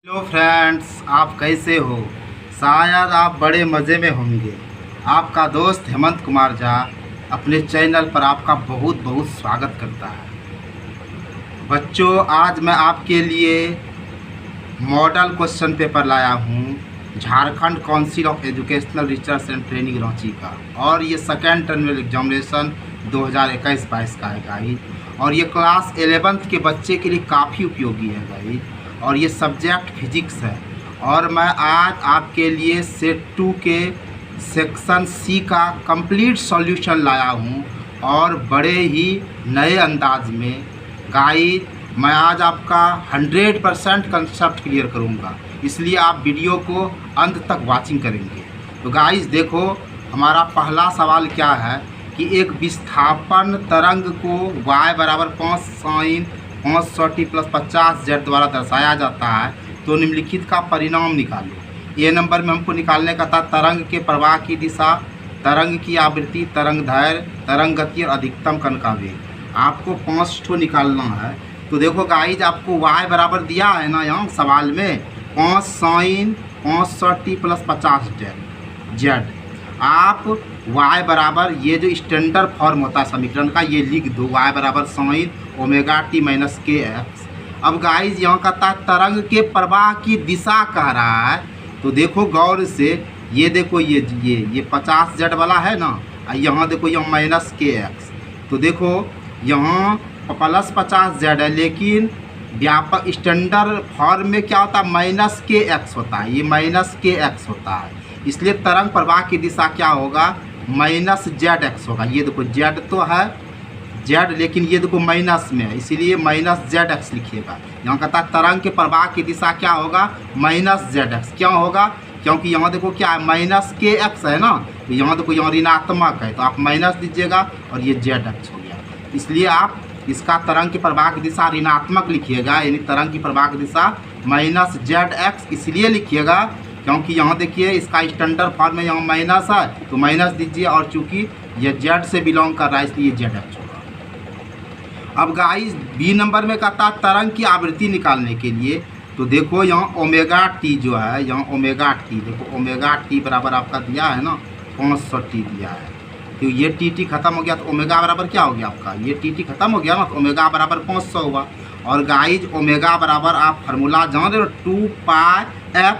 Hello friends, आप कैसे हो। शायद आप बड़े मज़े में होंगे। आपका दोस्त हेमंत कुमार झा अपने चैनल पर आपका बहुत बहुत स्वागत करता है। बच्चों, आज मैं आपके लिए मॉडल क्वेश्चन पेपर लाया हूँ Jharkhand council of educational research and training Ranchi का, और ये सेकेंड टर्मिनल एग्जामिनेशन 2021-22 का है गाइज। और ये क्लास 11th के बच्चे के लिए काफ़ी उपयोगी है गाइज, और ये सब्जेक्ट फिजिक्स है। और मैं आज आपके लिए सेट 2 के सेक्शन सी का कंप्लीट सॉल्यूशन लाया हूँ, और बड़े ही नए अंदाज में गाइज मैं आज आपका 100% कंसेप्ट क्लियर करूँगा, इसलिए आप वीडियो को अंत तक वाचिंग करेंगे। तो गाइज देखो, हमारा पहला सवाल क्या है कि एक विस्थापन तरंग को y बराबर 5 sin 500t + 50 z द्वारा दर्शाया जाता है, तो निम्नलिखित का परिणाम निकालो। ए नंबर में हमको निकालने का था तरंग के प्रवाह की दिशा, तरंग की आवृत्ति, तरंग दैर्घ्य, तरंग गति और अधिकतम कण का वेग। आपको 5 ठो निकालना है। तो देखो गाइज, आपको y बराबर दिया है ना यहाँ सवाल में 5 sin 500t + 50 z। आप y बराबर, ये जो स्टैंडर्ड फॉर्म होता है समीकरण का, ये लिख दो, y बराबर sin ω-t - kx। अब गाइज यहाँ कहता है तरंग के प्रवाह की दिशा कह रहा है। तो देखो गौर से, ये देखो ये 50 z वाला है ना, यहाँ देखो यहाँ -kx। तो देखो यहाँ +50 z है, लेकिन व्यापक स्टैंडर्ड फॉर्म में क्या होता है, -kx होता है, ये -kx होता है। इसलिए तरंग प्रवाह की दिशा क्या होगा, -zx होगा। ये देखो z तो है z, लेकिन ये देखो माइनस में है, इसीलिए -zx लिखिएगा। यहाँ कहता है तरंग के प्रवाह की दिशा क्या होगा, -zx। क्यों होगा, क्योंकि यहाँ देखो क्या है, -kx है ना, तो यहाँ देखो यहाँ ऋणात्मक है, तो आप माइनस दीजिएगा और ये zx हो गया। इसलिए आप इसका तरंग की प्रवाह की दिशा ऋणात्मक लिखिएगा, यानी तरंग की प्रवाह की दिशा -zx इसलिए लिखिएगा क्योंकि यहाँ देखिए इसका स्टैंडर्ड फॉर्म में यहाँ माइनस है, तो माइनस दीजिए, और चूंकि ये z से बिलोंग कर रहा है इसलिए zx होगा। अब गाइस बी नंबर में कहता है तरंग की आवृत्ति निकालने के लिए। तो देखो यहाँ ω-t जो है, यहाँ ω-t देखो, ω-t बराबर आपका दिया है ना 500t दिया है, तो ये टी खत्म हो गया, तो ओमेगा बराबर क्या हो गया आपका, ये टी खत्म हो गया ना, तो ओमेगा बराबर 500 हुआ। और गाइज ओमेगा बराबर आप फार्मूला जान रहे हो 2πf,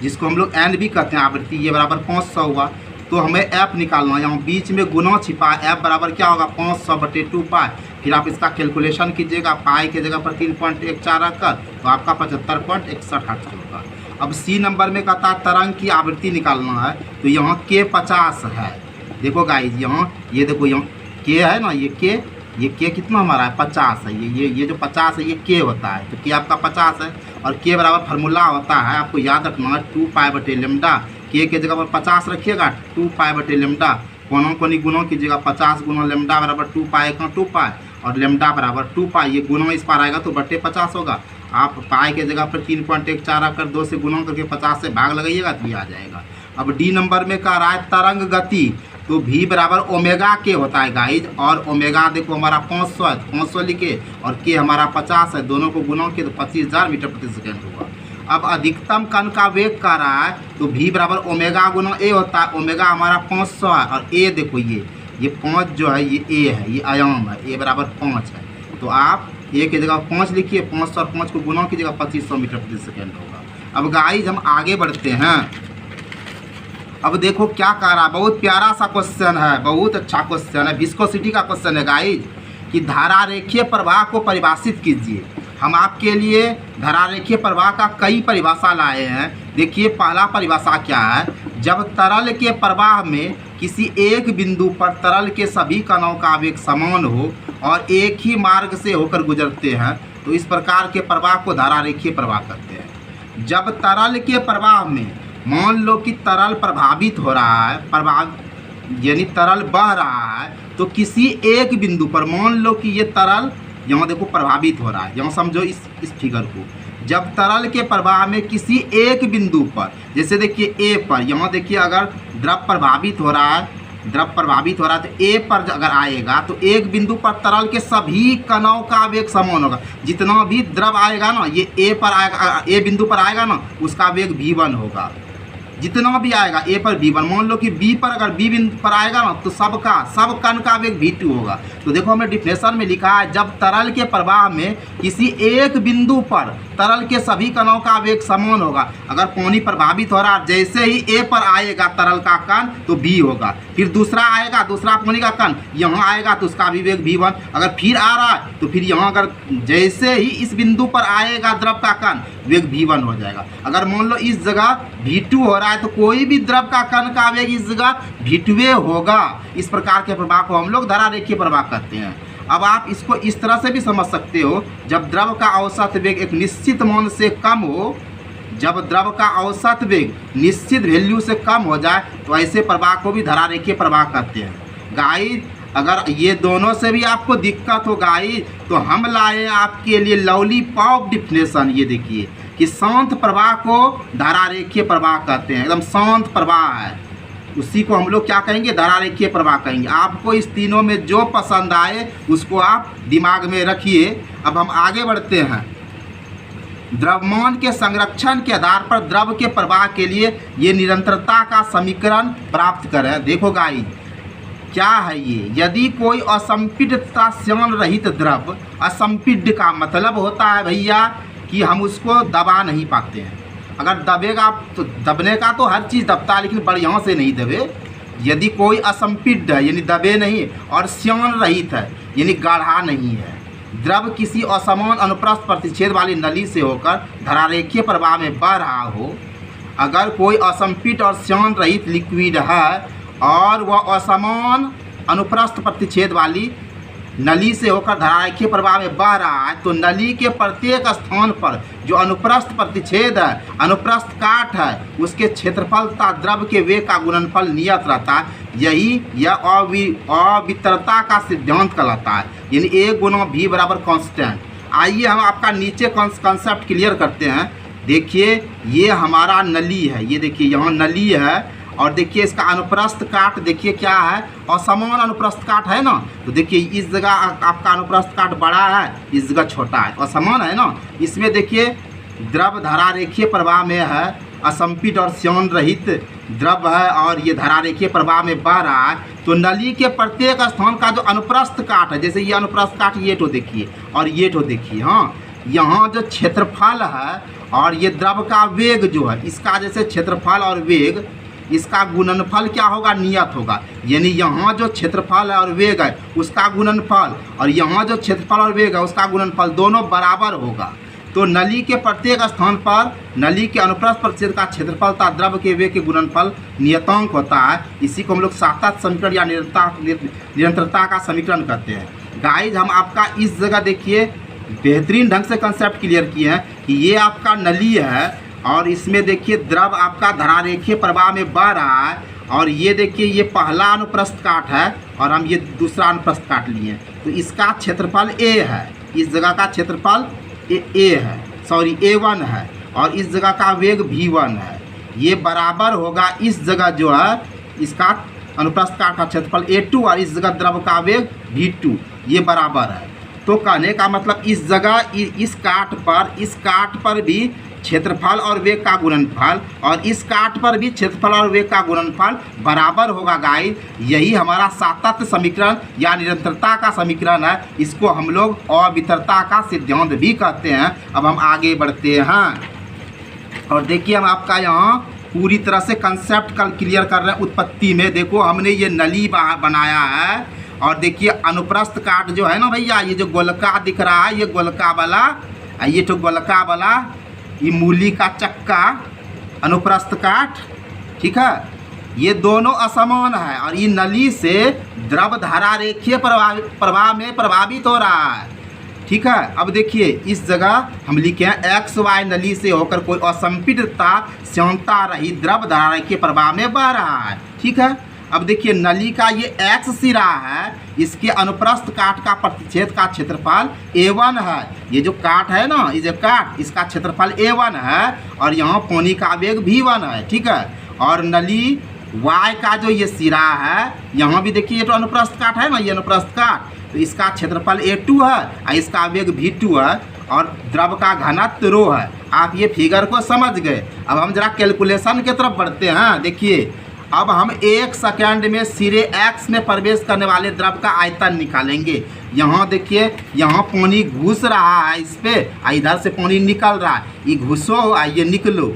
जिसको हम लोग एन भी कहते हैं आवृत्ति, ये बराबर 500 हुआ। तो हमें एफ निकालना, यहाँ बीच में गुना छिपा, एफ बराबर क्या होगा 500/2π। फिर आप इसका कैलकुलेशन कीजिएगा, पाई के जगह पर 3.14 रखकर, तो आपका 75.61 हर्ट्ज होगा। अब सी नंबर में कहता है तरंग की आवृत्ति निकालना है। तो यहाँ के 50 है, देखो गाइज यहाँ ये देखो यहाँ के है ना, ये के कितना हमारा है 50 है, ये जो 50 है ये के होता है, तो के आपका 50 है। और के बराबर फार्मूला होता है, आपको याद रखना है 2π/λ। के जगह पर 50 रखिएगा, 2π/λ, कोनों कोनी गुणों कीजिएगा, 50 गुना λ बराबर 2π का 2π, और λ बराबर 2π, ये गुणों इस पार आएगा तो बटे 50 होगा। आप पाई के जगह पर 3.14 रखकर 2 से गुणा करके 50 से भाग लगाइएगा तो ये आ जाएगा। अब डी नंबर में कह रहा है तरंग गति, तो v बराबर ω होता है गाइज, और ओमेगा देखो हमारा 500 है, 500 लिखे, और k हमारा 50 है, दोनों को गुणा किए तो 25,000 मीटर प्रति सेकेंड होगा। अब अधिकतम कण का वेग कह रहा है, तो v बराबर ω × a होता है। ओमेगा हमारा 500 है, और a देखो ये 5 जो है ये a है, ये आयाम है, a बराबर 5 है, तो आप a की जगह 5 लिखिए, 500 और 5 को गुणा कीजिएगा, 2500 मीटर प्रति सेकेंड होगा। अब गाइज हम आगे बढ़ते हैं। अब देखो क्या कह रहा है, बहुत प्यारा सा क्वेश्चन है, बहुत अच्छा क्वेश्चन है, विस्कोसिटी का क्वेश्चन है गाइज, कि धारा रेखीय प्रवाह को परिभाषित कीजिए। हम आपके लिए धारा रेखीय प्रवाह का कई परिभाषा लाए हैं। देखिए पहला परिभाषा क्या है, जब तरल के प्रवाह में किसी एक बिंदु पर तरल के सभी कणों का वेग समान हो और एक ही मार्ग से होकर गुजरते हैं, तो इस प्रकार के प्रवाह को धारा रेखीय प्रवाह कहते हैं। जब तरल के प्रवाह में मान लो कि तरल प्रभावित हो रहा है, यानी तरल बह रहा है, तो किसी एक बिंदु पर मान लो कि ये तरल यहाँ देखो प्रभावित हो रहा है, यहाँ समझो इस फिगर को। जब तरल के प्रवाह में किसी एक बिंदु पर, जैसे देखिए ए पर, यहाँ देखिए अगर द्रव प्रभावित हो रहा है द्रव प्रभावित हो रहा है तो ए पर अगर आएगा तो एक बिंदु पर तरल के सभी कणों का वेग समान होगा। जितना भी द्रव आएगा ना, ये ए पर आएगा, ए बिंदु पर आएगा ना, उसका वेग v1 होगा। जितना भी आएगा ए पर v1, मान लो कि बी पर अगर बी बिंदु पर आएगा ना तो सब कण का वेग v2 होगा। तो देखो हमें डिफिनेशन में लिखा है, जब तरल के प्रवाह में किसी एक बिंदु पर तरल के सभी कणों का वेग समान होगा। अगर पानी प्रभावित हो रहा है, जैसे ही ए पर आएगा तरल का कण तो b होगा, फिर दूसरा आएगा, दूसरा पानी का कण यहाँ आएगा तो उसका भी वेग v1। अगर फिर आ रहा है तो फिर यहाँ अगर जैसे ही इस बिंदु पर आएगा द्रव का कण, वेग v1 हो जाएगा। अगर मान लो इस जगह v2 हो रहा है तो कोई भी द्रव का कण का वेग इस जगह v2 होगा। इस प्रकार के प्रवाह को हम लोग धारा रेखीय प्रवाह कहते हैं। अब आप इसको इस तरह से भी समझ सकते हो, जब द्रव का औसत वेग एक निश्चित मान से कम हो, जब द्रव का औसत वेग निश्चित वैल्यू से कम हो जाए तो ऐसे प्रवाह को भी धारा रेखीय प्रवाह कहते हैं। गाइस, अगर ये दोनों से भी आपको दिक्कत हो गाइस, तो हम लाए आपके लिए लॉलीपॉप डिफिनेशन। ये देखिए कि शांत प्रवाह को धारा रेखीय प्रवाह कहते हैं। एकदम शांत प्रवाह है, उसी को हम लोग क्या कहेंगे, धारा रेखीय प्रवाह कहेंगे। आपको इस तीनों में जो पसंद आए उसको आप दिमाग में रखिए। अब हम आगे बढ़ते हैं। द्रव्यमान के संरक्षण के आधार पर द्रव के प्रवाह के लिए ये निरंतरता का समीकरण प्राप्त करें। देखो गाइस, क्या है ये, यदि कोई असंपीड्यता श्यान रहित द्रव, असंपीड्य का मतलब होता है भैया कि हम उसको दबा नहीं पाते हैं। अगर दबेगा तो दबने का तो हर चीज़ दबता है, लेकिन बढ़िया से नहीं दबे। यदि कोई असंपीड्य है यानी दबे नहीं, और श्यान रहित है यानी गाढ़ा नहीं है, द्रव किसी असमान अनुप्रस्थ प्रतिच्छेद वाली नली से होकर धारारेखीय प्रवाह में बह रहा हो। अगर कोई असंपीड्य और श्यान रहित लिक्विड है और वह असमान अनुप्रस्थ प्रतिच्छेद वाली नली से होकर धारारेखीय प्रवाह में बह रहा है, तो नली के प्रत्येक स्थान पर जो अनुप्रस्थ प्रतिच्छेद है, अनुप्रस्थ काट है, उसके क्षेत्रफल तथा द्रव के वेग का गुणनफल नियत रहता है। यही यह अवितरता का सिद्धांत कहलाता है, यानी A गुना V बराबर कांस्टेंट। आइए हम आपका नीचे कॉन्सेप्ट क्लियर करते हैं। देखिए ये हमारा नली है, ये देखिए यहाँ नली है, और देखिए इसका अनुप्रस्थ काट देखिए क्या है, असमान अनुप्रस्थ काट है ना। तो देखिए इस जगह आपका अनुप्रस्थ काट बड़ा है, इस जगह छोटा है, असमान है ना। इसमें देखिए द्रव धारारेखीय प्रवाह में है, असंपीड्य और श्यान रहित द्रव है, और ये धारारेखीय प्रवाह में बह रहा है। तो नली के प्रत्येक स्थान का जो अनुप्रस्थ काट है, जैसे ये अनुप्रस्थ काट ये तो देखिए और ये तो देखिए, हाँ यहाँ जो क्षेत्रफल है और ये द्रव का वेग जो है, इसका जैसे क्षेत्रफल और वेग, इसका गुणनफल क्या होगा, नियत होगा। यानी यहाँ जो क्षेत्रफल है और वेग है उसका गुणनफल, और यहाँ जो क्षेत्रफल और वेग है उसका गुणनफल, दोनों बराबर होगा। तो नली के प्रत्येक स्थान पर नली के अनुप्रस्थ प्रतिच्छेद का क्षेत्रफल तथा द्रव के वेग के गुणनफल नियतांक होता है। इसी को हम लोग सातत्य समीकरण या निरंतरता का समीकरण कहते हैं। गाइज, हम आपका इस जगह देखिए बेहतरीन ढंग से कंसेप्ट क्लियर किए हैं कि ये आपका नली है, और इसमें देखिए द्रव आपका धारारेखीय प्रवाह में बह रहा है, और ये देखिए ये पहला अनुप्रस्थ काट है और हम ये दूसरा अनुप्रस्थ काट लिए। तो इसका क्षेत्रफल A है, इस जगह का क्षेत्रफल A है, सॉरी A1 है, और इस जगह का वेग V1 है। ये बराबर होगा इस जगह जो है इसका अनुप्रस्थ काट का क्षेत्रफल A2 और इस जगह द्रव का वेग V2, ये बराबर है। तो कहने का मतलब इस जगह इस काट पर भी क्षेत्रफल और वेग का गुणनफल, और इस काट पर भी क्षेत्रफल और वेग का गुणनफल बराबर होगा। गाइस, यही हमारा सातत्य समीकरण या निरंतरता का समीकरण है। इसको हम लोग अवितरता का सिद्धांत भी कहते हैं। अब हम आगे बढ़ते हैं, और देखिए हम आपका यहाँ पूरी तरह से कंसेप्ट कल क्लियर कर रहे हैं। उत्पत्ति में देखो हमने ये नली बनाया है, और देखिए अनुप्रस्थ काट जो है ना भैया, ये जो गोलका दिख रहा है, ये गोलका वाला, ये तो गोलका वाला, ये मूली का चक्का अनुप्रस्थ काट, ठीक है, ये दोनों असमान है, और ये नली से द्रव धारारेखीय प्रवाह में प्रभावित हो रहा है। ठीक है, अब देखिए इस जगह हम लिखे हैं XY नली से होकर कोई असंपीड्यता श्यानता रहित द्रव धारारेखीय प्रवाह में बह रहा है। ठीक है, अब देखिए नली का ये X सिरा है, इसके अनुप्रस्थ काट का प्रतिच्छेद का क्षेत्रफल A1 है। ये जो काट है ना, ये जो काट, इसका क्षेत्रफल A1 है, और यहाँ पानी का वेग V1 है। ठीक है, और नली y का जो ये सिरा है, यहाँ भी देखिए ये तो अनुप्रस्थ काट है ना, ये अनुप्रस्थ काट, तो इसका क्षेत्रफल A2 है और इसका वेग V2 है और द्रव का घनत्व ρ है। आप ये फिगर को समझ गए। अब हम जरा कैलकुलेशन की तरफ बढ़ते हैं। देखिए अब हम 1 सेकंड में सिरे x में प्रवेश करने वाले द्रव का आयतन निकालेंगे। यहाँ देखिए, यहाँ पानी घुस रहा है इस पे, इधर से पानी निकल रहा है, ये घुसो ये निकलो।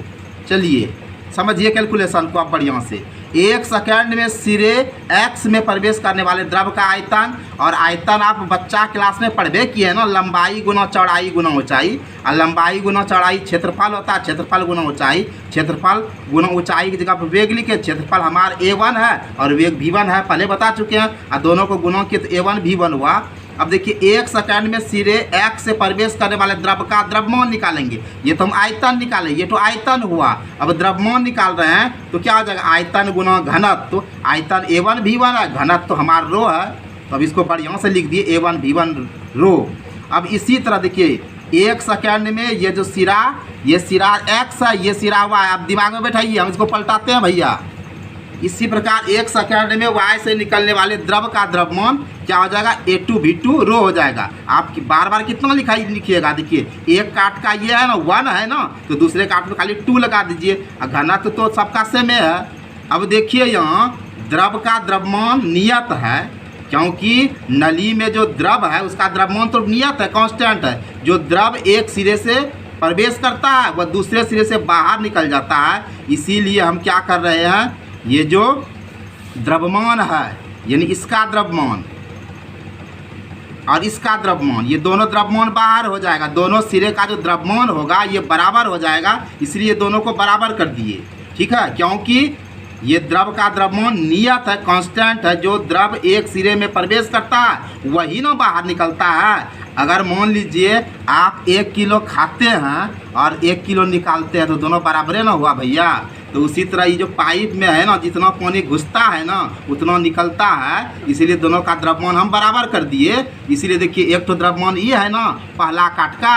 चलिए समझिए कैलकुलेशन को आप बढ़िया से। 1 सेकंड में सिरे x में प्रवेश करने वाले द्रव का आयतन, और आयतन आप बच्चा क्लास में पढ़बे किए है ना, लंबाई गुना चौड़ाई गुना ऊंचाई, और लंबाई गुना चौड़ाई क्षेत्रफल होता है, क्षेत्रफल गुना ऊंचाई, क्षेत्रफल गुना ऊंचाई की जगह पर वेग लिखे। क्षेत्रफल हमारा A1 है और वेग V1 है, पहले बता चुके हैं, और दोनों को गुना किए तो A1 V1 हुआ। अब देखिए 1 सेकंड में सिरे x से प्रवेश करने वाले द्रव का द्रव्यमान निकालेंगे। ये तो हम आयतन निकालें, ये तो आयतन हुआ। अब द्रव्यमान निकाल रहे हैं तो क्या हो जाएगा, आयतन गुना घनत्व। तो आयतन A1 V1 है, घनत्व तो हमारा रो है, तो अब इसको बढ़िया से लिख दिए A1 V1 रो। अब इसी तरह देखिए 1 सेकंड में ये जो सिरा, ये सिरा x है, ये सिरा y, आप दिमाग में बैठाइए, हम इसको पलटाते हैं भैया। इसी प्रकार 1 सेकंड में y से निकलने वाले द्रव का द्रव्यमान क्या हो जाएगा, A2 V2 रो हो जाएगा। आप बार बार कितना लिखिएगा, देखिए एक काट का ये है ना 1 है ना, तो दूसरे काट में खाली 2 लगा दीजिए, घनत्व तो सबका सेम है। अब देखिए यहाँ द्रव का द्रव्यमान नियत है, क्योंकि नली में जो द्रव है उसका द्रव्यमान तो नियत है, कांस्टेंट है। जो द्रव एक सिरे से प्रवेश करता है वह दूसरे सिरे से बाहर निकल जाता है। इसीलिए हम क्या कर रहे हैं, ये जो द्रव्यमान है यानी इसका द्रव्यमान और इसका द्रव्यमान, ये दोनों द्रव्यमान बाहर हो जाएगा, दोनों सिरे का जो द्रव्यमान होगा ये बराबर हो जाएगा, इसलिए दोनों को बराबर कर दिए। ठीक है, क्योंकि ये द्रव का द्रव्यमान नियत है, कांस्टेंट है। जो द्रव एक सिरे में प्रवेश करता है वही ना बाहर निकलता है। अगर मान लीजिए आप 1 किलो खाते हैं और 1 किलो निकालते हैं तो दोनों बराबर ना हुआ भैया। तो उसी तरह ये जो पाइप में है ना, जितना पानी घुसता है ना उतना निकलता है, इसीलिए दोनों का द्रव्यमान हम बराबर कर दिए। इसीलिए देखिए एक तो द्रव्यमान ये है ना पहला काट का,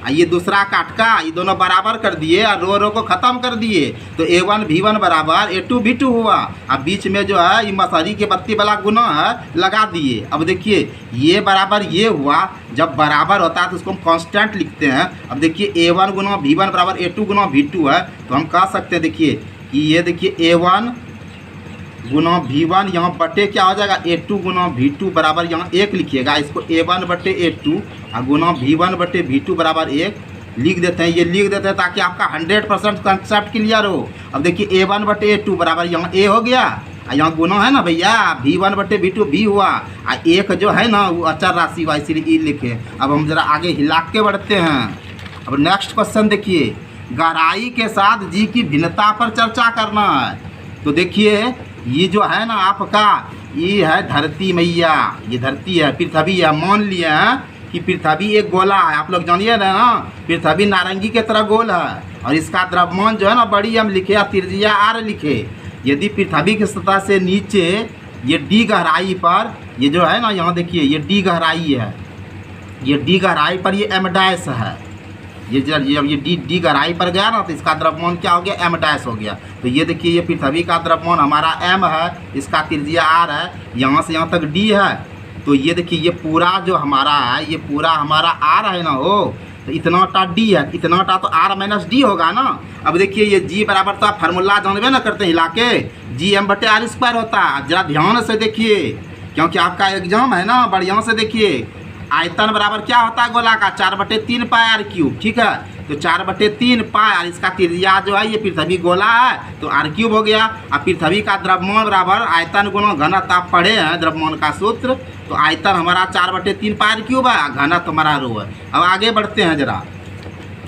ये दूसरा काट का, ये दोनों बराबर कर दिए और रो रो को ख़त्म कर दिए। तो A1 V1 बराबर A2 V2 हुआ। अब बीच में जो है ये मसहरी के बत्ती वाला गुना है लगा दिए। अब देखिए ये बराबर ये हुआ, जब बराबर होता है तो उसको हम कांस्टेंट लिखते हैं। अब देखिए A1 गुना V1 बराबर A2 गुना V2 है, तो हम कह सकते हैं देखिए कि ये देखिए A1 गुना V1 यहाँ बटे क्या हो जाएगा, A2 गुना V2 बराबर यहाँ 1 लिखिएगा, इसको A1 बटे A2 और गुना V1 बटे V2 बराबर 1 लिख देते हैं। ये लिख देते हैं ताकि आपका 100% कंसेप्ट क्लियर हो। अब देखिए A1 बटे A2 बराबर यहाँ A हो गया, और यहाँ गुना है ना भैया, V1 बटे V2 V हुआ, और 1 जो है ना वो अचर राशि हुआ, इसीलिए E लिखे। अब हम जरा आगे हिला के बढ़ते हैं। अब नेक्स्ट क्वेश्चन देखिए, गहराई के साथ जी की भिन्नता पर चर्चा करना है। तो देखिए ये जो है ना आपका, ये है धरती मैया, ये धरती है, पृथ्वी है। मान लिए हैं कि पृथ्वी एक गोला है, आप लोग जानिए ना, पृथ्वी नारंगी के तरह गोल है, और इसका द्रव्यमान जो है ना बड़ी हम लिखे या त्रिज्या R लिखे। यदि पृथ्वी की सतह से नीचे ये D गहराई पर, ये जो है ना यहाँ देखिए ये D गहराई है, ये D गहराई पर ये M डैश है, ये जब ये डी गहराई पर गया ना तो इसका द्रव्यमान क्या हो गया, M डैश हो गया। तो ये देखिए ये पृथ्वी का द्रव्यमान हमारा M है, इसका त्रिज्या R है, यहाँ से यहाँ तक D है। तो ये देखिए ये पूरा जो हमारा है, ये पूरा हमारा R है ना, हो तो इतना टा D है, इतना टा तो R माइनस D होगा ना। अब देखिए ये G बराबर तो आप फार्मूला जानबे ना करते हैं हिला के, GM बटे R स्क्वायर होता है। जरा ध्यान से देखिए क्योंकि आपका एग्जाम है ना, बढ़िया से देखिए। आयतन बराबर क्या होता है गोला का, 4/3 पाई R क्यूब। ठीक है, तो 4/3 पाई, और इसका त्रिज्या जो है ये पृथ्वी गोला है तो R क्यूब हो गया। अब पृथ्वी का द्रव्यमान बराबर आयतन गुना घनत्व, आप पढ़े हैं द्रव्यमान का सूत्र। तो आयतन हमारा 4/3 पाई R क्यूब है, घनत्व हमारा रो है। अब आगे बढ़ते हैं जरा।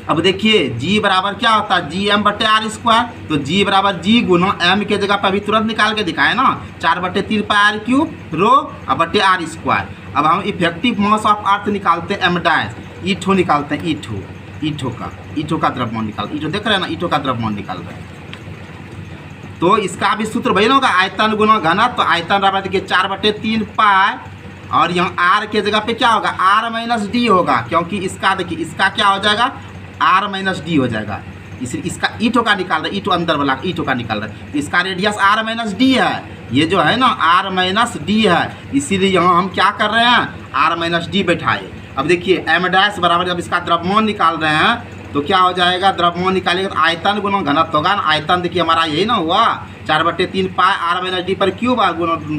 अब देखिए G बराबर क्या होता है, GM बटे R स्क्वायर। तो G बराबर G गुना M के जगह पर अभी तुरंत निकाल के दिखाए ना, 4/3 पाई R क्यूब रो और बटे R स्क्वायर। अब हम इफेक्टिव मास ऑफ अर्थ निकालते हैं M डैश, ईठो निकालते हैं, ईठो का द्रव्यमान निकाल, ईठो देख रहे हैं ना, ईठो का द्रव्यमान निकाल रहे हैं। तो इसका भी सूत्र वही होगा, आयतन गुना घनत्व। तो आयतन बराबर देखिए 4/3 पाई, और यहाँ R के जगह पे क्या होगा, R माइनस D होगा, क्योंकि इसका देखिए इसका क्या हो जाएगा, R माइनस D हो जाएगा। इसलिए इसका ईटो का निकाल रहे, ईटो अंदर वाला ईटो का निकाल रहे, इसका रेडियस r माइनस डी है, ये जो है ना r माइनस डी है, इसीलिए यहाँ हम क्या कर रहे हैं r माइनस डी बैठाए। अब देखिए m डैश बराबर जब इसका द्रव्यमान निकाल रहे हैं तो क्या हो जाएगा, द्रव्यमान निकालेगा तो आयतन गुना घनत्व होगा ना, आयतन देखिए हमारा यही ना हुआ 4/3 पाई r माइनस डी पर क्यूब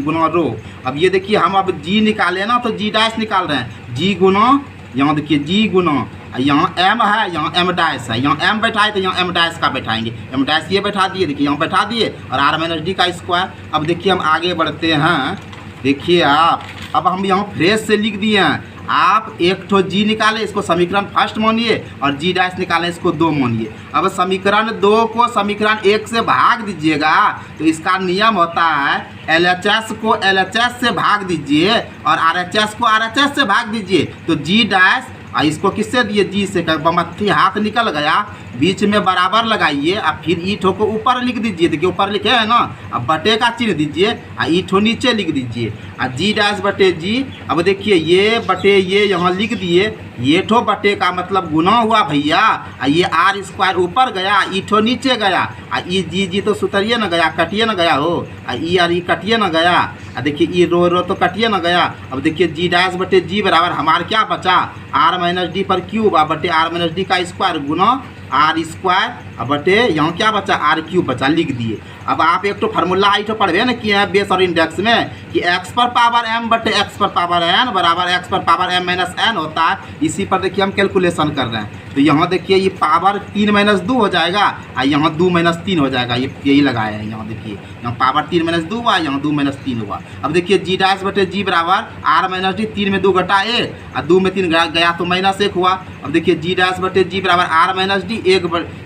गुना रो। अब ये देखिए हम अब g निकाले ना तो g डैश निकाल रहे हैं, g गुना यहाँ देखिए g गुना यहाँ m है, यहाँ m डैश है, यहाँ m बैठाए तो यहाँ m डैश का बैठाएंगे, m डैश ये बैठा दिए, देखिए यहाँ बैठा दिए और r माइनस डी का स्क्वायर। अब देखिए हम आगे बढ़ते हैं, देखिए आप अब हम यहाँ फ्रेश से लिख दिए हैं, आप एक ठो जी निकालें इसको समीकरण फर्स्ट मानिए और जी डैश निकालें इसको 2 मानिए। अब समीकरण 2 को समीकरण 1 से भाग दीजिएगा तो इसका नियम होता है LHS को LHS से भाग दीजिए और RHS को RHS से भाग दीजिए। तो जी डैश इसको किससे दिए, जी से, बमत्थी हाथ निकल गया, बीच में बराबर लगाइए, अब फिर ईठो को ऊपर लिख दीजिए, देखिए ऊपर लिखे है ना, अब बटे का चिन्ह दीजिए और ईठो नीचे लिख दीजिए और जी डैश बटे जी। अब देखिए ये बटे ये यहाँ लिख दिए, ये ठो बटे का मतलब गुना हुआ भैया, ये r स्क्वायर ऊपर गया, ईठो नीचे गया, ई जी तो सुतरिए न गया, कटिए न गया हो, ई आर ई कटिए न गया, देखिए ई रो तो कटिए न गया। अब देखिए जी डैश बटे जी बराबर हमारा क्या बचा, r माइनस डी पर क्यूब बटे r माइनस डी का स्क्वायर गुना r स्क्वायर बटे यहाँ क्या बचा r क्यूब बचा, लिख दिए। अब आप एक तो फार्मूला आई तो पढ़वे ना किए हैं बेस और इंडेक्स में कि x पर पावर m बटे x पर पावर n बराबर x पर पावर m माइनस n होता है। इसी पर देखिए हम कैलकुलेशन कर रहे हैं, तो यहाँ देखिए ये पावर 3 माइनस 2 हो जाएगा और यहाँ 2 माइनस 3 हो जाएगा, ये यही लगाया है। यहाँ देखिए यहाँ पावर 3 माइनस 2 हुआ, यहाँ 2 माइनस 3 हुआ। अब देखिए जी डैश बटे जी बराबर r माइनस डी, 3 में 2 घटा 1 और 2 में 3 गया तो माइनस 1 हुआ। अब देखिए जी डैश बटे जी बराबर r माइनस डी,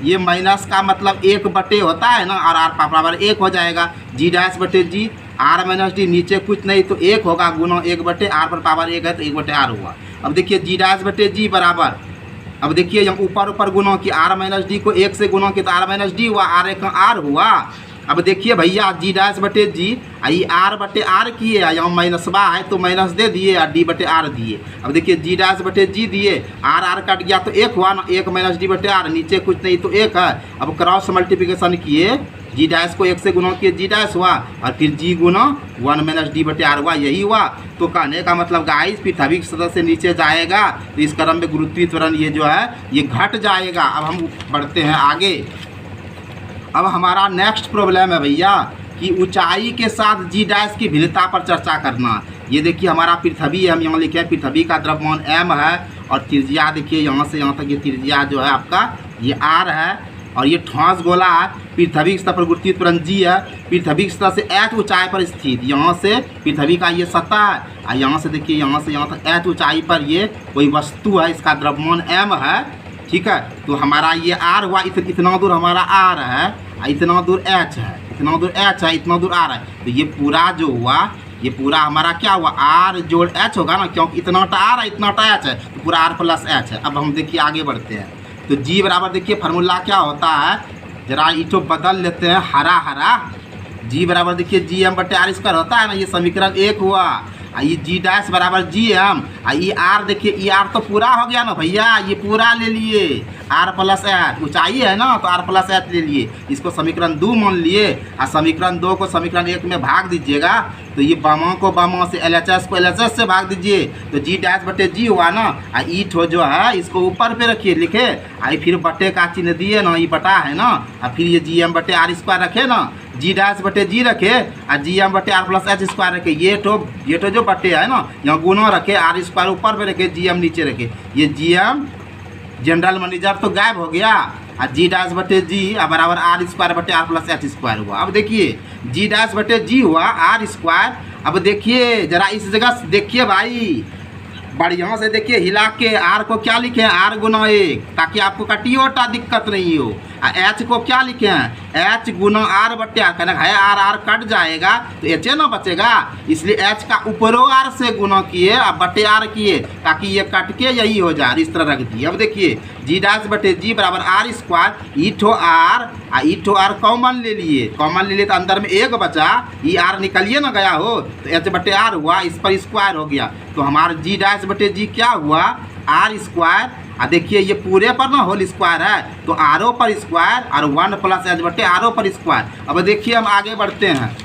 ये माइनस का मतलब 1 बटे होता है ना और r बराबर 1 हो जाएगा। जी डैश बटे जी r माइनस डी, नीचे कुछ नहीं तो 1 होगा गुना 1 बटे r पर पावर 1 है तो 1 बटे r हुआ। अब देखिए जी डैश बटे जी बराबर, अब देखिए यहाँ ऊपर गुना कि r माइनस डी को 1 से गुना किया तो r माइनस डी हुआ, r एक r हुआ। अब देखिए भैया जी डैश बटे जी ये r बटे r किए, यहाँ माइनस बा है तो माइनस दे दिए और d बटे r दिए। अब देखिए जी डैश बटे जी दिए, r कट गया तो 1 हुआ ना, 1 माइनस डी बटे r, नीचे कुछ नहीं तो 1 है। अब क्रॉस मल्टीप्लिकेशन किए, जी डैश को 1 से गुना किए जी डैश हुआ और फिर जी गुना 1 माइनस डी बटे r हुआ, यही हुआ। तो कहने का मतलब गाइस पृथ्वी की सतह से नीचे जाएगा तो इस क्रम में गुरुत्वीय त्वरण ये जो है ये घट जाएगा। अब हम बढ़ते हैं आगे। अब हमारा नेक्स्ट प्रॉब्लम है भैया कि ऊंचाई के साथ जी डैश की भिन्नता पर चर्चा करना। ये देखिए हमारा पृथ्वी है, हम यहाँ लिखे हैं पृथ्वी का द्रव्यमान m है और त्रिज्या देखिए यहाँ से यहाँ तक ये त्रिज्या जो है आपका ये r है और ये ठोस गोला है। पृथ्वी की सतह पर गुरुत्वीय त्वरण जी है, पृथ्वी की सतह से h ऊंचाई पर स्थित, यहाँ से पृथ्वी का ये सतह है और यहाँ से देखिए यहाँ से यहाँ तक h ऊंचाई पर ये कोई वस्तु है, इसका द्रव्यमान m है, ठीक है। तो हमारा ये r हुआ, इतना दूर हमारा r है, इतना दूर h है, इतना दूर h है, इतना दूर r है। तो ये पूरा जो हुआ ये पूरा हमारा क्या हुआ, r जोड़ h होगा ना, क्योंकि इतना r है इतना h है तो पूरा r प्लस h है। अब हम देखिए आगे बढ़ते हैं, तो जी बराबर देखिए फार्मूला क्या होता है, जरा इसको बदल लेते हैं, हरा हरा जी बराबर देखिए जी एम बटे r स्क्वायर होता है ना, ये समीकरण 1 हुआ। ये जी डैश बराबर जी एम, ये आर देखिए ये आर तो पूरा हो गया ना भैया, ये पूरा ले लिए आर प्लस एच, ऊंचाई है ना तो आर प्लस एच ले लिए, इसको समीकरण 2 मान लिए और समीकरण 2 को समीकरण 1 में भाग दीजिएगा। तो ये बामा को बामा से LHS को LHS से भाग दीजिए तो जी डैश बटे जी हुआ ना, ई ठो जो है इसको ऊपर पे रखिए लिखे, आई फिर बटे का चिन्ह दिए ना, ये बटा है ना, और फिर ये जी एम बटे आर स्क्वायर रखे ना, जी डैश बटे जी रखे और जी एम बटे आर प्लस एच स्क्वायर रखे, ये तो जो बटे है ना यहाँ गुना रखे, आर स्क्वायर ऊपर पे रखे, जी एम नीचे रखे, ये जी एम जनरल मैनेजर तो गायब हो गया और जी डैश बटे जी बराबर आर स्क्वायर बटे आर प्लस एच स्क्वायर हुआ। अब देखिए जी डैश बटे जी हुआ आर स्क्वायर। अब देखिए जरा इस जगह देखिए भाई, बढ़िया से देखिए हिला के, आर को क्या लिखे हैं आर गुना 1, ताकि आपको कटियोटा दिक्कत नहीं हो। एच को क्या लिखे हैं एच गुना आर बटे आर, कहना है आर आर कट जाएगा तो एच ना बचेगा, इसलिए एच का ऊपरों आर से गुना किए और बटे आर किए ताकि ये कट के यही हो जाए, इस तरह रख दिए। अब देखिए जी डैश बटे जी बराबर आर स्क्वायर, ई ठो आर कॉमन ले लिए, तो अंदर में 1 बचा, ये आर निकलिए ना गया हो तो एच बटे आर हुआ, इस पर स्क्वायर हो गया। तो हमारा जी डैश बटे जी क्या हुआ आर स्क्वायर देखिए ये पूरे पर ना होल स्क्वायर है, तो आर ओ पर स्क्वायर और 1 प्लस एच बटे आर ओ पर स्क्वायर। अब देखिए हम आगे बढ़ते हैं।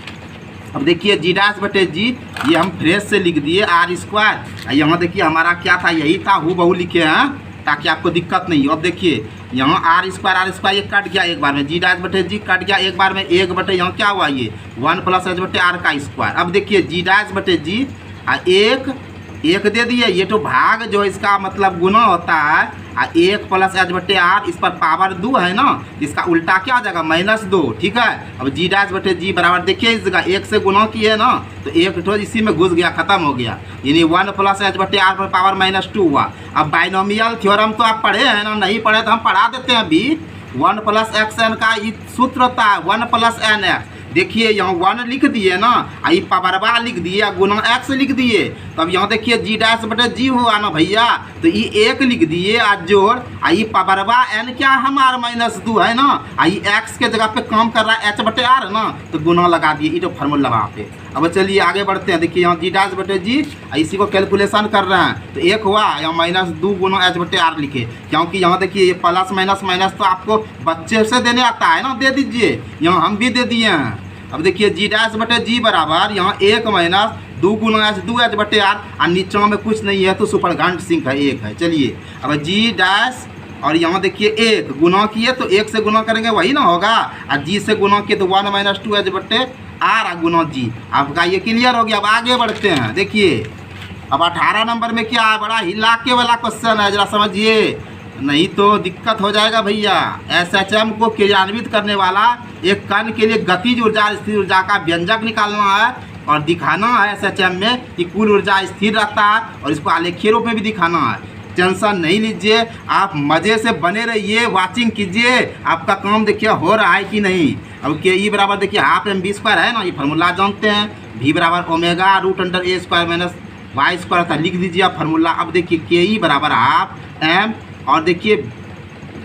अब देखिए जी डैश बटे जी, ये हम फ्रेश से लिख दिए आर स्क्वायर। यहाँ देखिए हमारा क्या था, यही था, हूबहू लिखे हैं ताकि आपको दिक्कत नहीं हो। अब देखिए यहाँ आर स्क्वायर ये कट गया एक बार में, जी डैश बटे जी कट गया एक बार में, एक बटे यहाँ क्या हुआ, ये 1 प्लस एच बटे आर का स्क्वायर। अब देखिए जी डैश बटे जी एक दे दिए, ये तो भाग जो इसका मतलब गुना होता है, 1 प्लस एच बटे आर, इस पर पावर 2 है ना, इसका उल्टा क्या आ जाएगा -2, ठीक है। अब जी डैश बटे जी बराबर देखिए इस जगह 1 से गुना किए ना, तो एक तो इसी में घुस गया, खत्म हो गया, यानी 1 प्लस एच बटे आर पर पावर -2 हुआ। अब बाइनोमियल थ्योरम तो आप पढ़े हैं ना, नहीं पढ़े तो हम पढ़ा देते हैं अभी। 1 प्लस एक्स एन का सूत्र होता है 1 प्लस एन एक्स। देखिए यहाँ 1 लिख दिए ना, आई पावरवा लिख दिए, गुना एक्स लिख दिए। तब यहाँ देखिए जी डैश बटे जी हुआ ना भैया, तो ये 1 लिख दिए आज जोड़, आई पावरवा एन क्या हमारा -2 है ना, आई एक्स के जगह पे काम कर रहा है एच बटे आर ना, तो गुना लगा दिए, ये तो फार्मूला वहाँ पे। अब चलिए आगे बढ़ते हैं। देखिए यहाँ जी डैश बटे जी, इसी को कैलकुलेशन कर रहे हैं, तो 1 हुआ, यहाँ -2 गुना एच बटे आर लिखे, क्योंकि यहाँ देखिए ये प्लस माइनस माइनस तो आपको बच्चे से देने आता है ना, दे दीजिए, यहाँ हम भी दे दिए हैं। अब देखिए जी डैश बटे जी बराबर यहाँ 1 - 2 गुना एच 2 एच बटे आर, और नीचे में कुछ नहीं है तो सुपरघंट सिंक है 1 है। चलिए अब जी डैश और यहाँ देखिए 1 गुना किए तो 1 से गुना करेंगे वही ना होगा, और जी से गुना किए तो 1 - 2 एच बटे आर गुना जी। आपका ये क्लियर हो गया। अब आगे बढ़ते हैं। देखिए अब 18 नंबर में क्या है, बड़ा हिलाके वाला क्वेश्चन है, जरा समझिए, नहीं तो दिक्कत हो जाएगा भैया। एसएचएम को क्रियान्वित करने वाला एक कण के लिए गतिज ऊर्जा और स्थिर ऊर्जा का व्यंजक निकालना है और दिखाना है एसएचएम में कि कुल ऊर्जा स्थिर रहता है, और इसको आलेखीय रूप में भी दिखाना है। टेंशन नहीं लीजिए, आप मज़े से बने रहिए, वाचिंग कीजिए, आपका काम देखिए हो रहा है कि नहीं। अब के ई बराबर देखिए हाफ एम बी स्क्वायर है ना, ये फार्मूला जानते हैं, भी बराबर omega √a square minus Y square था, लिख दीजिए आप फार्मूला। अब देखिए के ई बराबर हाफ एम, और देखिए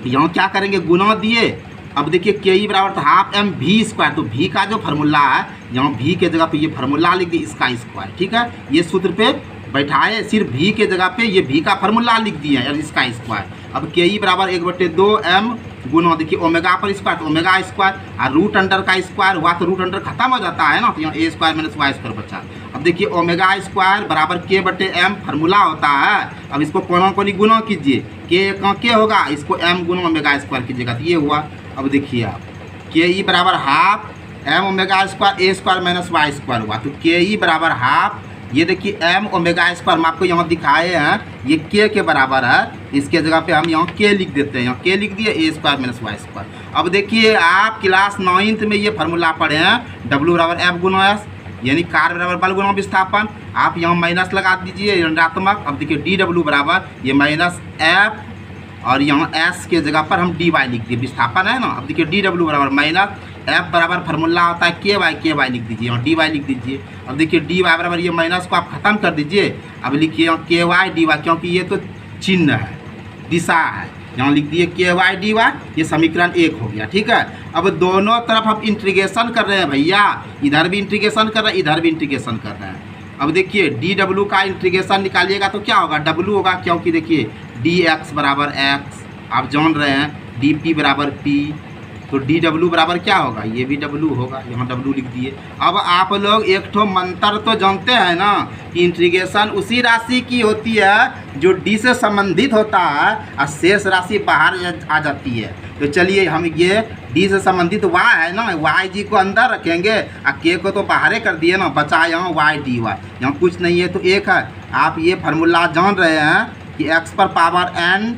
यहाँ क्या करेंगे, गुना दिए। अब देखिए के ई बराबर था हाफ एम भी स्क्वायर, तो भी का जो फार्मूला है, यहाँ भी के जगह पे ये फार्मूला लिख दी, इसका स्क्वायर, ठीक है, ये सूत्र पे बैठाए, सिर्फ भी के जगह पे ये भी का फार्मूला लिख दिया है, इसका स्क्वायर। अब के ई बराबर 1/2 एम गुना देखिए ओमेगा पर स्क्वायर, तो ओमेगा स्क्वायर, और रूट अंडर का स्क्वायर हुआ तो रूट अंडर खत्म हो जाता है ना, तो यहाँ a square minus Y square बचा। अब देखिए ओमेगा स्क्वायर बराबर के बटे एम फार्मूला होता है। अब इसको कोना कोनी गुना कीजिए, के होगा, इसको एम गुना ओमेगा स्क्वायर कीजिएगा, तो ये हुआ। अब देखिए आप के ई बराबर हाफ एम ओमेगा स्क्वायर ए स्क्वायर माइनस वाई स्क्वायर हुआ, तो के ई बराबर हाफ, ये देखिए एम ओमेगा स्क्वायर हम आपको यहाँ दिखाए हैं, ये के बराबर है, इसके जगह पे हम यहाँ के लिख देते हैं, यहाँ के लिख दिए, ए स्क्वायर माइनस वाई स्क्वायर। अब देखिए आप क्लास 9th में ये फार्मूला पढ़े हैं, डब्ल्यू बराबर एफ गुना एस, यानी कार बराबर बल गुना विस्थापन। आप यहाँ माइनस लगा दीजिए ऋणात्मक। अब देखिए डी डब्ल्यू बराबर ये माइनस एफ, और यहाँ एस के जगह पर हम डी वाई लिख दिए, विस्थापन है ना। अब देखिए डी डब्ल्यू बराबर माइनस एफ बराबर फार्मूला होता है के वाई लिख दीजिए, यहाँ डी वाई लिख दीजिए। अब देखिए डी वाई बराबर ये माइनस को आप खत्म कर दीजिए, अब लिखिए यहाँ के वाई डी वाई, क्योंकि ये तो चिन्ह है, दिशा है, यहाँ लिख दिए के वाई डी वाई, ये समीकरण 1 हो गया, ठीक है। अब दोनों तरफ हम इंटीग्रेशन कर रहे हैं भैया, इधर भी इंटीग्रेशन कर रहे हैं, इधर भी इंटीग्रेशन कर रहे हैं। अब देखिए डी डब्ल्यू का इंटीग्रेशन निकालिएगा तो क्या होगा, डब्ल्यू होगा, क्योंकि देखिए डी एक्स बराबर एक्स आप जान रहे हैं, डी पी बराबर पी, तो डी डब्ल्यू बराबर क्या होगा, ये भी डब्ल्यू होगा, यहाँ डब्ल्यू लिख दिए। अब आप लोग एक ठो मंत्र तो जानते हैं ना कि इंटीग्रेशन उसी राशि की होती है जो डी से संबंधित होता है, और शेष राशि बाहर आ जाती है। तो चलिए हम ये डी से संबंधित वाई है ना, वाई जी को अंदर रखेंगे और के को तो बाहर कर दिए ना, बचा यहाँ वाई डी वाई, यहाँ कुछ नहीं है तो 1 है। आप ये फार्मूला जान रहे हैं कि एक्स पर पावर एन,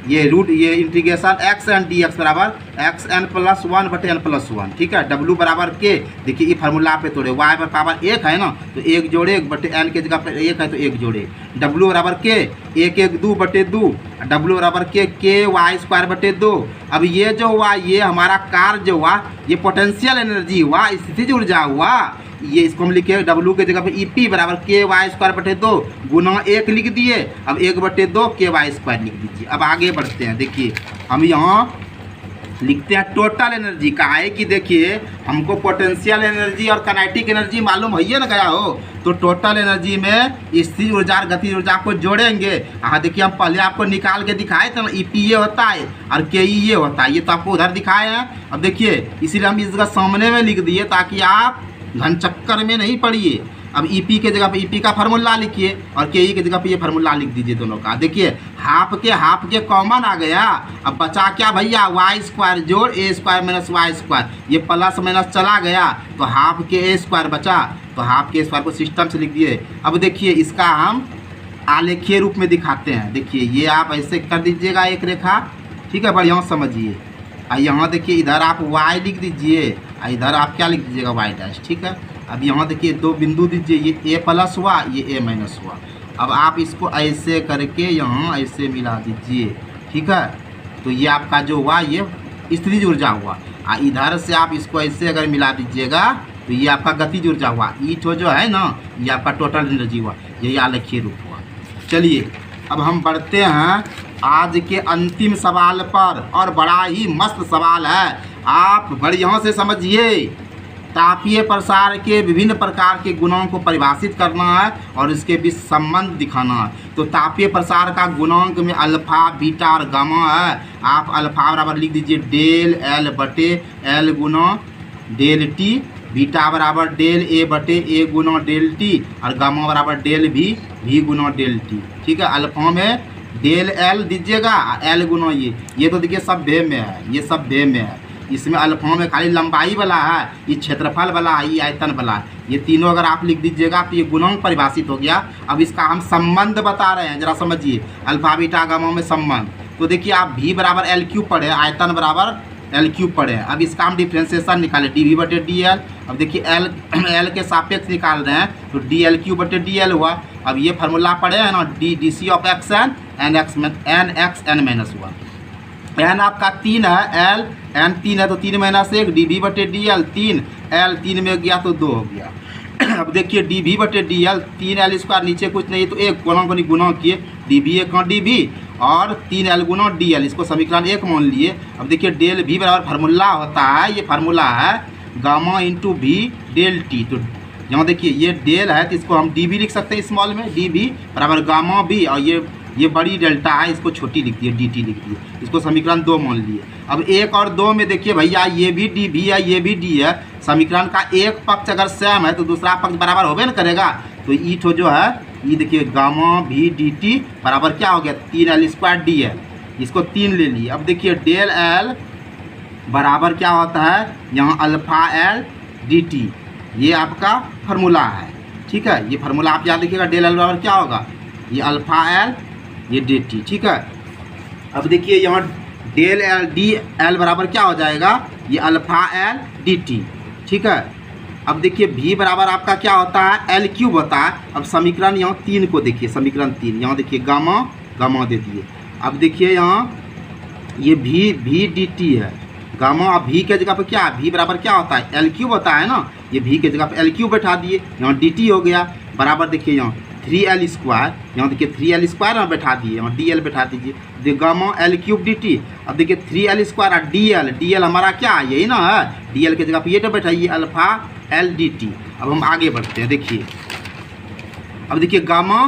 ये रूट ये integration X N D X बराबर एक्स एन प्लस 1 बटे एन प्लस 1, ठीक है। डब्ल्यू बराबर के, देखिए ये फार्मूला पे तोड़े, वाई पर पावर 1 है ना, तो 1 जोड़े 1 बटे एन के जगह पर 1 है तो 1 जोड़े, डब्ल्यू बराबर के 1 2 बटे 2, डब्ल्यू बराबर के वाई स्क्वायर बटे 2। अब ये जो हुआ, ये हमारा कार्य जो हुआ, ये पोटेंशियल एनर्जी हुआ, स्थितिज ऊर्जा हुआ, ये इसको हम लिखे डब्ल्यू के जगह पे ई पी बराबर के वाई स्क्वायर बटे 2 गुना 1 लिख दिए। अब 1/2 के वाई स्क्वायर लिख दीजिए। अब आगे बढ़ते हैं। देखिए हम यहाँ लिखते हैं टोटल एनर्जी। का है कि देखिए हमको पोटेंशियल एनर्जी और काइनेटिक एनर्जी मालूम है ना गया हो, तो टोटल एनर्जी में स्थिर ऊर्जा और गतिज ऊर्जा को जोड़ेंगे। हाँ देखिए हम पहले आपको निकाल के दिखाए थे ना, ईपी ये होता है और के ई ये होता है, ये तो आपको उधर दिखाए हैं। अब देखिए इसीलिए हम इस जगह सामने में लिख दिए ताकि आप घन चक्कर में नहीं पड़िए। अब ईपी के जगह पे ईपी का फार्मूला लिखिए और के ई की जगह पे ये फार्मूला लिख दीजिए दोनों का। देखिए हाफ के कॉमन आ गया। अब बचा क्या भैया, वाई स्क्वायर जोड़ ए स्क्वायर माइनस वाई स्क्वायर, ये प्लस माइनस चला गया तो हाफ के ए स्क्वायर बचा, तो हाफ के स्क्वायर को सिस्टम से लिख दिए। अब देखिए इसका हम आलेखीय रूप में दिखाते हैं। देखिए ये आप ऐसे कर दीजिएगा एक रेखा, ठीक है, बढ़िया समझिए। और यहाँ देखिए इधर आप y लिख दीजिए और इधर आप क्या लिख दीजिएगा y डैश, ठीक है। अब यहाँ देखिए दो बिंदु दीजिए, ये a प्लस हुआ, ये a माइनस हुआ। अब आप इसको ऐसे करके यहाँ ऐसे मिला दीजिए, ठीक है। तो ये आपका जो हुआ ये स्थितिज ऊर्जा हुआ। और इधर से आप इसको ऐसे अगर मिला दीजिएगा तो ये आपका गतिज ऊर्जा हुआ। ई ठो जो है ना ये आपका टोटल एनर्जी हुआ, यही आलेखीय रूप हुआ। चलिए अब हम बढ़ते हैं आज के अंतिम सवाल पर, और बड़ा ही मस्त सवाल है, आप बढ़िया से समझिए। तापीय प्रसार के विभिन्न प्रकार के गुणों को परिभाषित करना है और इसके बीच संबंध दिखाना है। तो तापीय प्रसार का गुणांक में अल्फा, बीटा और गामा है। आप अल्फा बराबर लिख दीजिए डेल एल बटे एल गुना डेल टी, बीटा बराबर डेल ए बटे ए गुना डेल टी और गामा बराबर डेल भी गुना डेल टी, ठीक है। अल्फा में डेल एल दीजिएगा, एल गुना ये तो देखिए सब भे में है, ये सब भे में है। इसमें अल्फा में खाली लंबाई वाला है, ये क्षेत्रफल वाला है, ये आयतन वाला है। ये तीनों अगर आप लिख दीजिएगा तो ये गुणांक परिभाषित हो गया। अब इसका हम संबंध बता रहे हैं, जरा समझिए अल्फा बीटा गामा में संबंध। तो देखिए आप भी बराबर एल क्यूब पढ़े, आयतन बराबर एल क्यूब पढ़े। अब इसका हम डिफ्रेंसिएशन निकाले डी वी बटे डी एल। अब देखिए एल के सापेक्ष निकाल रहे हैं तो डी एल क्यूब बटे डी एल हुआ। अब ये फार्मूला पढ़े हैं ना, D C of X N X N minus हुआ। एन आपका 3 है, एल एन 3 है तो 3 माइनस 1 डी वी बटे डी एल 3, एल 3 में गया तो 2 हो गया। अब देखिए डी वी बटे डी एल 3 एल स्क्वायर, नीचे कुछ नहीं तो एक गुणा को गुणा किए, डी वी एक डी वी और 3 एल गुना डी एल, इसको समीकरण 1 मान लिए। अब देखिए डेल भी बराबर फार्मूला होता है, ये फार्मूला है गामा इंटू भी डेल टी। तो यहाँ देखिए ये डेल है तो इसको हम डी वी लिख सकते हैं स्मॉल में, डी वी बराबर गामा भी, और ये बड़ी डेल्टा है इसको छोटी लिख दिए, डी टी लिख दिए, इसको समीकरण 2 मान लिए। अब 1 और 2 में देखिए भैया ये भी डी भी है, ये भी डी है। समीकरण का एक पक्ष अगर सेम है तो दूसरा पक्ष बराबर होबे न करेगा। तो ई ठो जो है ये देखिए गामा भी डी टी बराबर क्या हो गया 3 एल स्क्वायर डी एल, इसको 3 ले लिए। अब देखिए डेल एल बराबर क्या होता है, यहाँ अल्फा एल डी टी, ये आपका फार्मूला है, ठीक है। ये फार्मूला आप याद रखिएगा, डेल एल बराबर क्या होगा, ये अल्फा एल ये डी टी, ठीक है। अब देखिए यहाँ डेल एल डी एल बराबर क्या हो जाएगा, ये अल्फा एल डी टी, ठीक है। अब देखिए भी बराबर आपका क्या होता है, एल क्यूब होता है। अब समीकरण यहाँ 3 को देखिए, समीकरण 3 यहाँ देखिए गामा दे दिए। अब देखिए यहाँ ये भी डी टी है, गामा। अब भी के जगह पे क्या, भी बराबर क्या होता है, एल क्यूब होता है ना, ये भी के जगह पे एल क्यूब बैठा दिए, यहाँ डी टी हो गया बराबर। देखिए यहाँ 3 एल स्क्वायर, यहाँ देखिए 3 एल स्क्वायर यहाँ बैठा दिए, यहाँ डी एल बैठा दीजिए, देखिए gamma L cube D T. अब देखिए 3 एल स्क्वायर और डी एल हमारा क्या है, यही ना है, डी एल के जगह पे ये तो बैठाइए अल्फा एल डी टी। अब हम आगे बढ़ते हैं, देखिए अब देखिए गामा,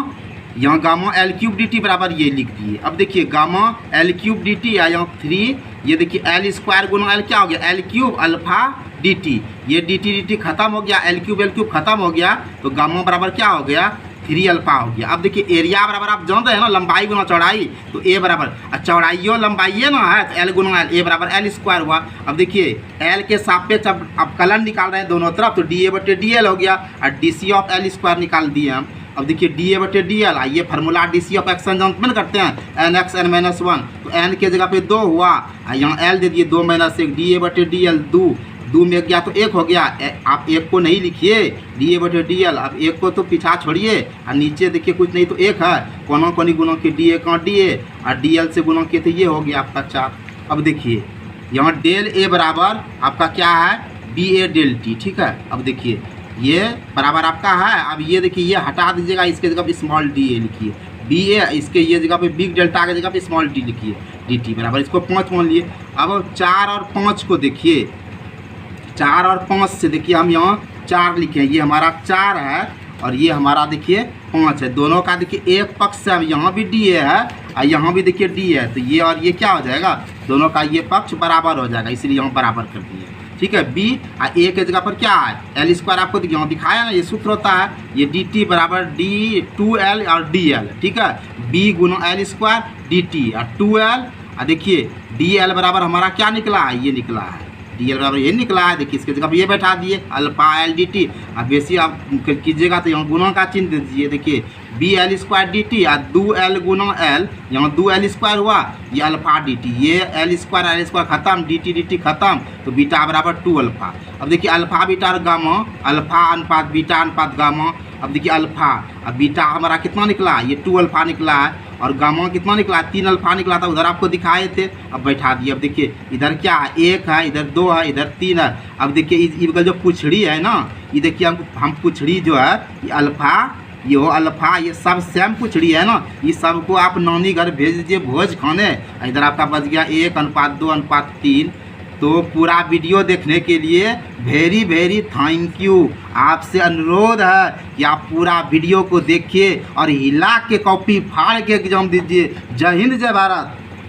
यहाँ gamma L cube D T बराबर ये लिख दिए। अब देखिए gamma L cube D T, यहाँ 3, ये देखिए एल स्क्वायर गुना एल क्या हो गया, L cube alpha D T, ये डी टी खत्म हो गया, एल क्यूब खत्म हो गया, तो गामा बराबर क्या हो गया 3 अल्फा हो गया। अब देखिए एरिया बराबर आप जानते हैं ना, लंबाई गुना चौड़ाई, तो ए बराबर चौड़ाइयो लंबाई ना है तो एल गुना एल, ए बराबर एल स्क्वायर हुआ। अब देखिए एल के सापेक्ष अब कलन निकाल रहे हैं दोनों तरफ, तो डी ए बटे डी एल हो गया और D C of L square निकाल दिए हम। अब देखिए डी ए बटे डी एल, ये formula D C of X N करते हैं, एन एक्स एन माइनस 1, तो एन के जगह पे 2 हुआ, यहाँ एल दे दिए 2 माइनस 1, डी ए बटे डी एल 2 में गया तो 1 हो गया। आप 1 को नहीं लिखिए, डी ए बटे डी एल, अब 1 को तो पीछा छोड़िए और नीचे देखिए कुछ नहीं तो 1 है, कोनी गुणों के डी ए का डी ए और डी एल से गुणों किए तो ये हो गया आपका 4। अब देखिए यहाँ डेल ए बराबर आपका क्या है, बी ए डेल टी, ठीक है। अब देखिए ये बराबर आपका है, अब ये देखिए ये हटा दीजिएगा, इसके जगह स्मॉल डी ए लिखिए, बी ए, इसके ये जगह पे बिग डेल्टा की जगह पे स्मॉल डी लिखिए, डी टी बराबर, इसको 5 मान लिए। अब 4 और 5 को देखिए, 4 और 5 से देखिए हम यहाँ 4 लिखे, ये हमारा 4 है और ये हमारा देखिए 5 है। दोनों का देखिए एक पक्ष से अब यहाँ भी डी ए है और यहाँ भी देखिए डी है, तो ये और ये क्या हो जाएगा, दोनों का ये पक्ष बराबर हो जाएगा, इसलिए यहाँ बराबर कर दिए। ठीक है, बी और ए के जगह पर क्या है, एल स्क्वायर आपको यहाँ दिखाया ना, ये सूत्र होता है, ये डी टी बराबर डी 2L और डी एल। ठीक है, बी गुना एल स्क्वायर डी टी और 2L, और देखिए डी एल बराबर हमारा क्या निकला है, ये निकला है, डी एल बराबर ये निकला है। देखिए इसके जगह पर ये बैठा दिए अल्फा एल डी टी, अब बेसी आप कीजिएगा तो यहाँ गुना का चिन्ह दे दीजिए। देखिए B L square D T और 2L गुना एल, यहाँ 2L स्क्वायर हुआ, ये अल्फा डी टी, ये एल स्क्वायर खत्म, डी टी खत्म, तो बीटा बराबर 2 अल्फा। अब देखिए अल्फा बीटा और गामा, अल्फा अनुपात बीटा अनुपात गामा। अब देखिए अल्फा, अब बीटा हमारा कितना निकला, ये 2 अल्फा निकला है, और गामा कितना निकला, 3 अल्फा निकला था, उधर आपको दिखाए थे, अब बैठा दिए। अब देखिए इधर क्या है, 1 है, इधर 2 है, इधर 3 है। अब देखिए इधर जो पुछड़ी है ना, ये देखिए हम पुछड़ी जो है, ये अल्फा, ये हो अल्फा, ये सब सेम पुछड़ी है ना, ये सबको आप नानी घर भेज दीजिए भोज खाने। इधर आपका बच गया 1:2:3। तो पूरा वीडियो देखने के लिए वेरी वेरी थैंक यू। आपसे अनुरोध है कि आप पूरा वीडियो को देखिए और हिला के कॉपी फाड़ के एग्जाम दीजिए। जय हिंद, जय भारत।